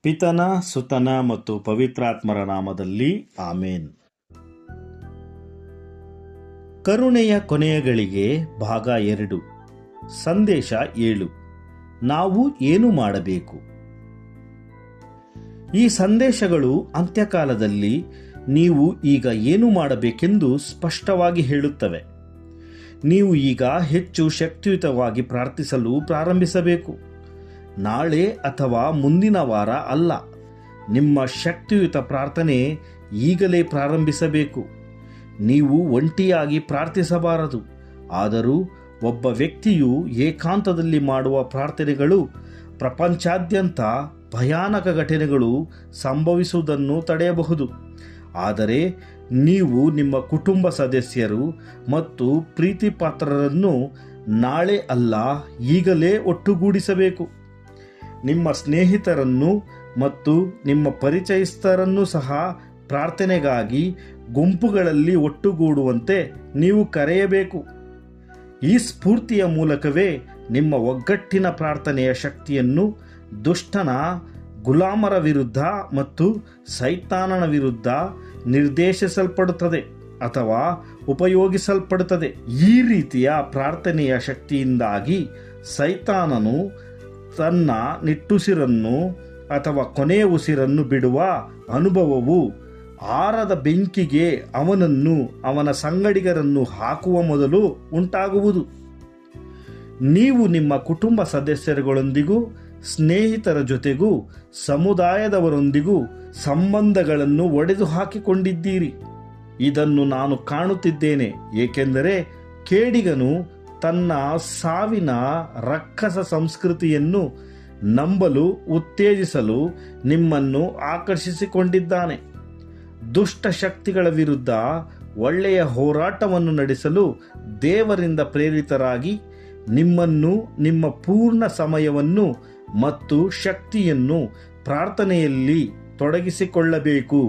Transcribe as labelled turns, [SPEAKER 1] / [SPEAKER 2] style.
[SPEAKER 1] ಪಿತನ ಸುತನ ಮತ್ತು ಪವಿತ್ರಾತ್ಮರ ನಾಮದಲ್ಲಿ ಆಮೇನ್. ಕರುಣೆಯ ಕೊನೆಯಗಳಿಗೆ ಭಾಗ 2. ಸಂದೇಶ 7. ನಾವು ಏನು ಮಾಡಬೇಕು? ಈ ಸಂದೇಶಗಳು ಅಂತ್ಯಕಾಲದಲ್ಲಿ ನೀವು ಈಗ ಏನು ಮಾಡಬೇಕೆಂದು ಸ್ಪಷ್ಟವಾಗಿ ಹೇಳುತ್ತವೆ. ನೀವು ಈಗ ಹೆಚ್ಚು ಶಕ್ತಿಯುತವಾಗಿ ಪ್ರಾರ್ಥಿಸಲು ಪ್ರಾರಂಭಿಸಬೇಕು. ನಾಳೆ ಅಥವಾ ಮುಂದಿನ ವಾರ ಅಲ್ಲ, ನಿಮ್ಮ ಶಕ್ತಿಯುತ ಪ್ರಾರ್ಥನೆ ಈಗಲೇ ಪ್ರಾರಂಭಿಸಬೇಕು. ನೀವು ಒಂಟಿಯಾಗಿ ಪ್ರಾರ್ಥಿಸಬಾರದು. ಆದರೂ ಒಬ್ಬ ವ್ಯಕ್ತಿಯು ಏಕಾಂತದಲ್ಲಿ ಮಾಡುವ ಪ್ರಾರ್ಥನೆಗಳು ಪ್ರಪಂಚಾದ್ಯಂತ ಭಯಾನಕ ಘಟನೆಗಳು ಸಂಭವಿಸುವುದನ್ನು ತಡೆಯಬಹುದು. ಆದರೆ ನೀವು ನಿಮ್ಮ ಕುಟುಂಬ ಸದಸ್ಯರು ಮತ್ತು ಪ್ರೀತಿಪಾತ್ರರನ್ನು ನಾಳೆ ಅಲ್ಲ, ಈಗಲೇ ಒಟ್ಟುಗೂಡಿಸಬೇಕು. ನಿಮ್ಮ ಸ್ನೇಹಿತರನ್ನು ಮತ್ತು ನಿಮ್ಮ ಪರಿಚಯಸ್ಥರನ್ನು ಸಹ ಪ್ರಾರ್ಥನೆಗಾಗಿ ಗುಂಪುಗಳಲ್ಲಿ ಒಟ್ಟುಗೂಡುವಂತೆ ನೀವು ಕರೆಯಬೇಕು. ಈ ಸ್ಫೂರ್ತಿಯ ಮೂಲಕವೇ ನಿಮ್ಮ ಒಗ್ಗಟ್ಟಿನ ಪ್ರಾರ್ಥನೆಯ ಶಕ್ತಿಯನ್ನು ದುಷ್ಟನ ಗುಲಾಮರ ವಿರುದ್ಧ ಮತ್ತು ಸೈತಾನನ ವಿರುದ್ಧ ನಿರ್ದೇಶಿಸಲ್ಪಡುತ್ತದೆ ಅಥವಾ ಉಪಯೋಗಿಸಲ್ಪಡುತ್ತದೆ. ಈ ರೀತಿಯ ಪ್ರಾರ್ಥನೆಯ ಶಕ್ತಿಯಿಂದಾಗಿ ಸೈತಾನನು ತನ್ನ ನಿಟ್ಟುಸಿರನ್ನು ಅಥವಾ ಕೊನೆಯ ಉಸಿರನ್ನು ಬಿಡುವ ಅನುಭವವು ಆರದ ಬೆಂಕಿಗೆ ಅವನನ್ನು ಅವನ ಸಂಗಡಿಗರನ್ನು ಹಾಕುವ ಮೊದಲು ಉಂಟಾಗುವುದು. ನೀವು ನಿಮ್ಮ ಕುಟುಂಬ ಸದಸ್ಯರುಗಳೊಂದಿಗೂ ಸ್ನೇಹಿತರ ಜೊತೆಗೂ ಸಮುದಾಯದವರೊಂದಿಗೂ ಸಂಬಂಧಗಳನ್ನು ಒಡೆದು ಹಾಕಿಕೊಂಡಿದ್ದೀರಿ. ಇದನ್ನು ನಾನು ಕಾಣುತ್ತಿದ್ದೇನೆ, ಏಕೆಂದರೆ ಕೇಡಿಗನು ತನ್ನ ಸಾವಿನ ರಕ್ಕಸ ಸಂಸ್ಕೃತಿಯನ್ನು ನಂಬಲು ಉತ್ತೇಜಿಸಲು ನಿಮ್ಮನ್ನು ಆಕರ್ಷಿಸಿಕೊಂಡಿದ್ದಾನೆ. ದುಷ್ಟ ಶಕ್ತಿಗಳ ವಿರುದ್ಧ ಒಳ್ಳೆಯ ಹೋರಾಟವನ್ನು ನಡೆಸಲು ದೇವರಿಂದ ಪ್ರೇರಿತರಾಗಿ ನಿಮ್ಮನ್ನು, ನಿಮ್ಮ ಪೂರ್ಣ ಸಮಯವನ್ನು ಮತ್ತು ಶಕ್ತಿಯನ್ನು ಪ್ರಾರ್ಥನೆಯಲ್ಲಿ ತೊಡಗಿಸಿಕೊಳ್ಳಬೇಕು.